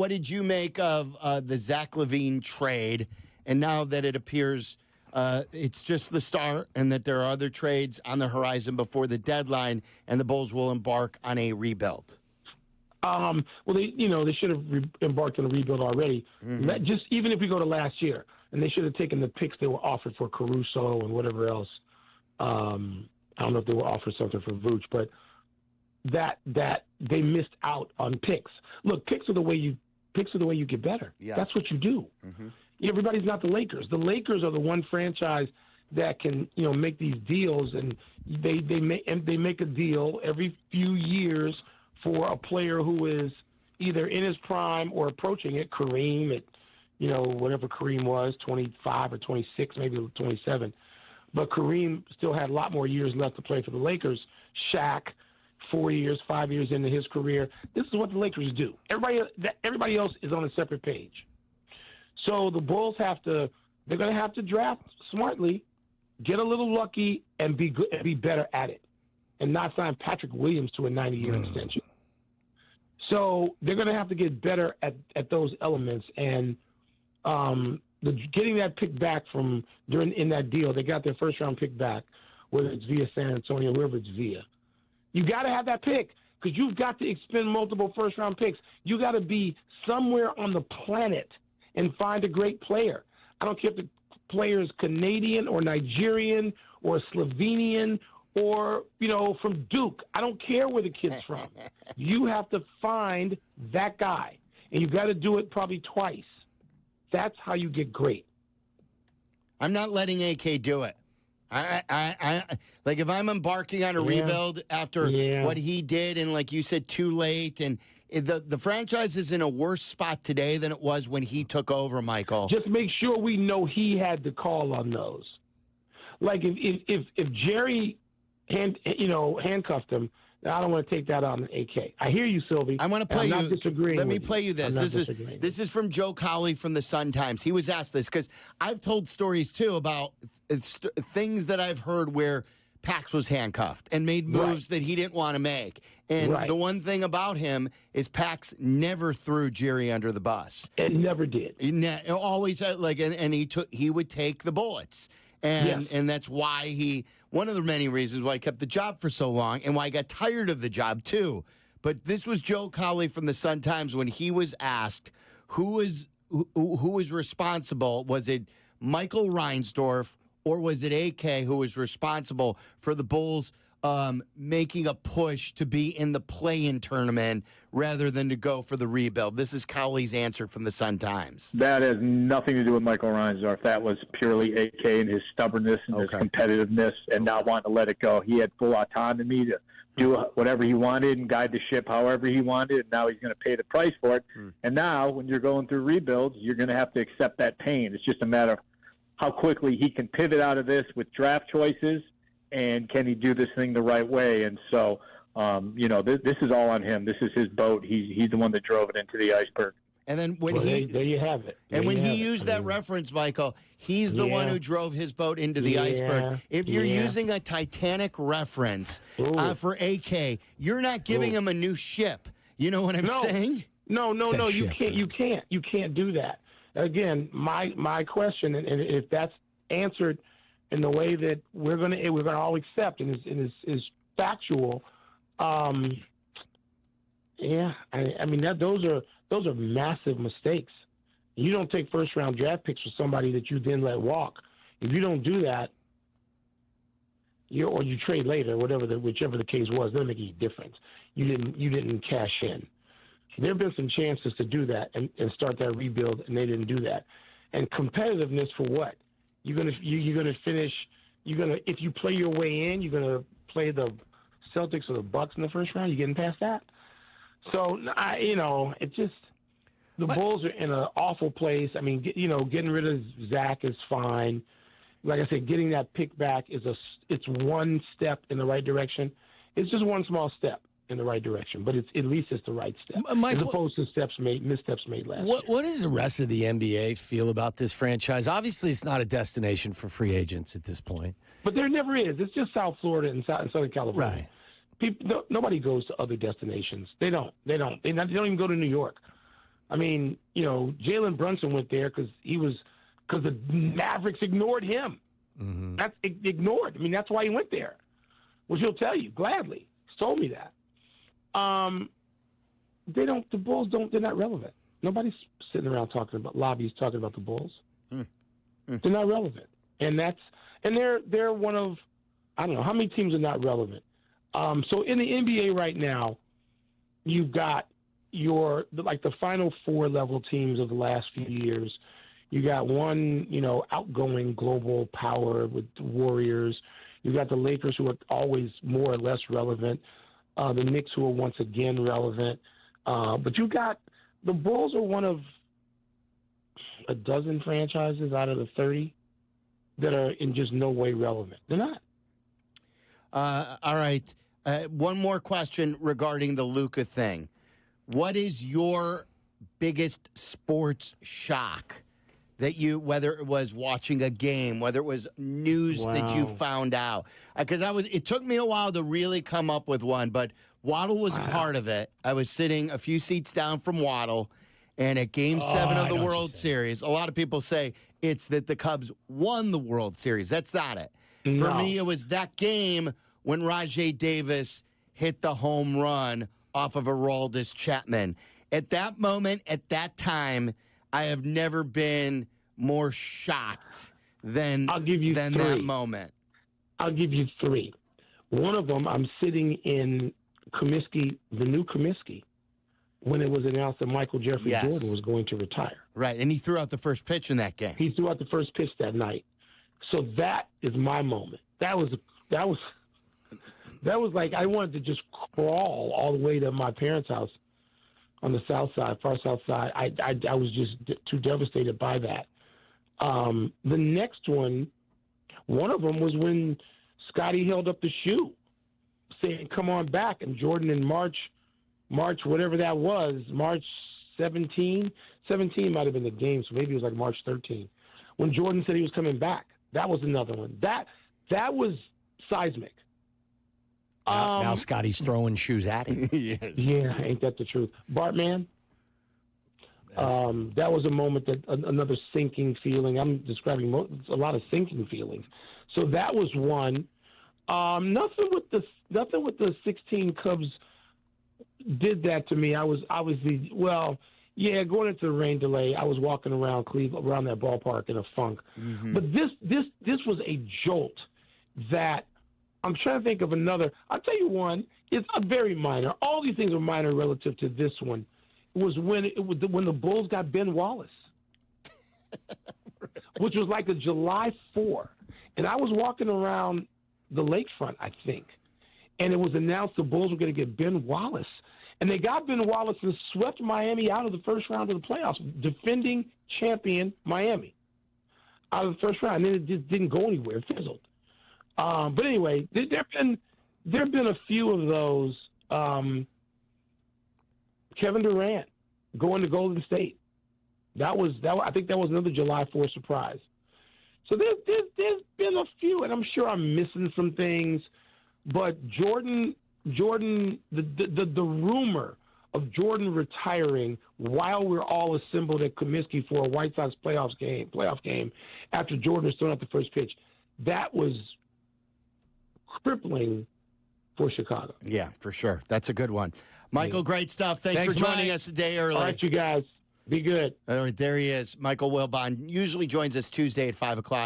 what did you make of the Zach LaVine trade? And now that it appears it's just the start and that there are other trades on the horizon before the deadline and the Bulls will embark on a rebuild. Well, they should have embarked on a rebuild already. Mm-hmm. Just even if we go to last year, and they should have taken the picks they were offered for Caruso and whatever else. I don't know if they were offered something for Vooch, but that they missed out on picks. Look, picks are the way you get better. Yes. That's what you do. Mm-hmm. Everybody's not the Lakers. The Lakers are the one franchise that can make these deals, and they make a deal every few years for a player who is either in his prime or approaching it. Kareem at, whatever Kareem was, 25 or 26, maybe 27. But Kareem still had a lot more years left to play for the Lakers. Shaq, 4 years, 5 years into his career. This is what the Lakers do. Everybody else is on a separate page. So the Bulls they're going to have to draft smartly, get a little lucky, and be good, and be better at it, and not sign Patrick Williams to a 90-year extension. So they're going to have to get better at those elements. And getting that pick back in that deal, they got their first-round pick back, whether it's via San Antonio, wherever it's via. You got to have that pick because you've got to expend multiple first-round picks. You got to be somewhere on the planet and find a great player. I don't care if the player is Canadian or Nigerian or Slovenian or, from Duke. I don't care where the kid's from. You have to find that guy, and you got to do it probably twice. That's how you get great. I'm not letting AK do it. I like if I'm embarking on a rebuild after what he did, and like you said, too late, and the franchise is in a worse spot today than it was when he took over, Michael. Just make sure we know he had the call on those. Like if Jerry handcuffed him, I don't want to take that on AK. I hear you, Silvy. I want to play you. I'm not disagreeing. Let me play you this. This is from Joe Colley from the Sun-Times. He was asked this because I've told stories too about things that I've heard where Pax was handcuffed and made moves that he didn't want to make. And the one thing about him is Pax never threw Jerry under the bus. It never did. He always had, and he would take the bullets. And that's why one of the many reasons why he kept the job for so long and why he got tired of the job too. But this was Joe Colley from the Sun-Times when he was asked who was responsible. Was it Michael Reinsdorf or was it AK who was responsible for the Bulls making a push to be in the play-in tournament rather than to go for the rebuild? This is Cowley's answer from the Sun-Times. That has nothing to do with Michael Reinsdorf. That was purely AK and his stubbornness and his competitiveness and not wanting to let it go. He had full autonomy to do whatever he wanted and guide the ship however he wanted, and now he's going to pay the price for it. And now, when you're going through rebuilds, you're going to have to accept that pain. It's just a matter of how quickly he can pivot out of this with draft choices, and can he do this thing the right way? And so, this is all on him. This is his boat. He's the one that drove it into the iceberg. And then when there you have it. And when he used that reference, Michael, he's the one who drove his boat into the iceberg. If you're using a Titanic reference for AK, you're not giving him a new ship. You know what I'm saying? No. You can't. You can't do that. Again, my question, and if that's answered in the way that we're gonna all accept and is factual, I mean those are massive mistakes. You don't take first round draft picks for somebody that you then let walk. If you don't do that, or you trade later, whichever the case was, doesn't make any difference. You didn't cash in. There have been some chances to do that and start that rebuild, and they didn't do that. And competitiveness for what? You're gonna finish. If you play your way in, you're gonna play the Celtics or the Bucks in the first round. You getting past that? So it's just the Bulls are in an awful place. I mean, getting rid of Zach is fine. Like I said, getting that pick back it's one step in the right direction. It's just one small step in the right direction, but at least it's the right step, Michael, as opposed to missteps made last year. What does the rest of the NBA feel about this franchise? Obviously, it's not a destination for free agents at this point. But there never is. It's just South Florida and Southern California. Right. Nobody goes to other destinations. They don't even go to New York. I mean, Jalen Brunson went there because the Mavericks ignored him. Mm-hmm. That's ignored. I mean, that's why he went there, which he'll tell you gladly. He's told me that. The Bulls they're not relevant. Nobody's sitting around talking about the Bulls. They're not relevant. And they're one of, I don't know, how many teams are not relevant? So in the NBA right now, you've got the Final Four level teams of the last few years. You got one, outgoing global power with the Warriors. You got the Lakers, who are always more or less relevant. The Knicks, who are once again relevant. But you got the Bulls are one of a dozen franchises out of the 30 that are in just no way relevant. They're not. All right. One more question regarding the Luka thing. What is your biggest sports shock that whether it was watching a game, whether it was news that you found out? Because it took me a while to really come up with one, but Waddle was part of it. I was sitting a few seats down from Waddle, and at Game 7 of the World Series, a lot of people say it's that the Cubs won the World Series. That's not it. No. For me, it was that game when Rajay Davis hit the home run off of Aroldis Chapman. At that moment, at that time, I have never been more shocked than that moment. I'll give you three. One of them, I'm sitting in Comiskey, the new Comiskey, when it was announced that Michael Jeffrey Jordan was going to retire. Right, and he threw out the first pitch in that game. He threw out the first pitch that night. So that is my moment. That was like I wanted to just crawl all the way to my parents' house on the south side, far south side. I was just too devastated by that. The next one of them was when Scotty held up the shoe, saying, "Come on back." And Jordan in March, whatever that was, March 17 might have been the game, so maybe it was like March 13. When Jordan said he was coming back, that was another one. That was seismic. Now Scotty's throwing shoes at him. Yes. Yeah, ain't that the truth? Bartman, that was a moment that another sinking feeling. I'm describing a lot of sinking feelings. So that was one. Nothing with the 16 Cubs did that to me. I was obviously, going into the rain delay, I was walking around Cleveland, around that ballpark in a funk. Mm-hmm. But this was a jolt that I'm trying to think of another. I'll tell you one. It's a very minor. All these things are minor relative to this one. It was when the Bulls got Ben Wallace, which was like a July 4. And I was walking around the lakefront, I think, and it was announced the Bulls were going to get Ben Wallace. And they got Ben Wallace and swept Miami out of the first round of the playoffs, defending champion Miami out of the first round. And then it just didn't go anywhere. It fizzled. But anyway, there have been a few of those. Kevin Durant going to Golden State. I think that was another July 4th surprise. So there's been a few, and I'm sure I'm missing some things. But Jordan, the rumor of Jordan retiring while we're all assembled at Comiskey for a White Sox playoff game after Jordan was thrown out the first pitch, that was crippling for Chicago. Yeah, for sure. That's a good one. Michael, great stuff. Thanks for joining us a day early. All right, you guys. Be good. All right, there he is. Michael Wilbon usually joins us Tuesday at 5 o'clock.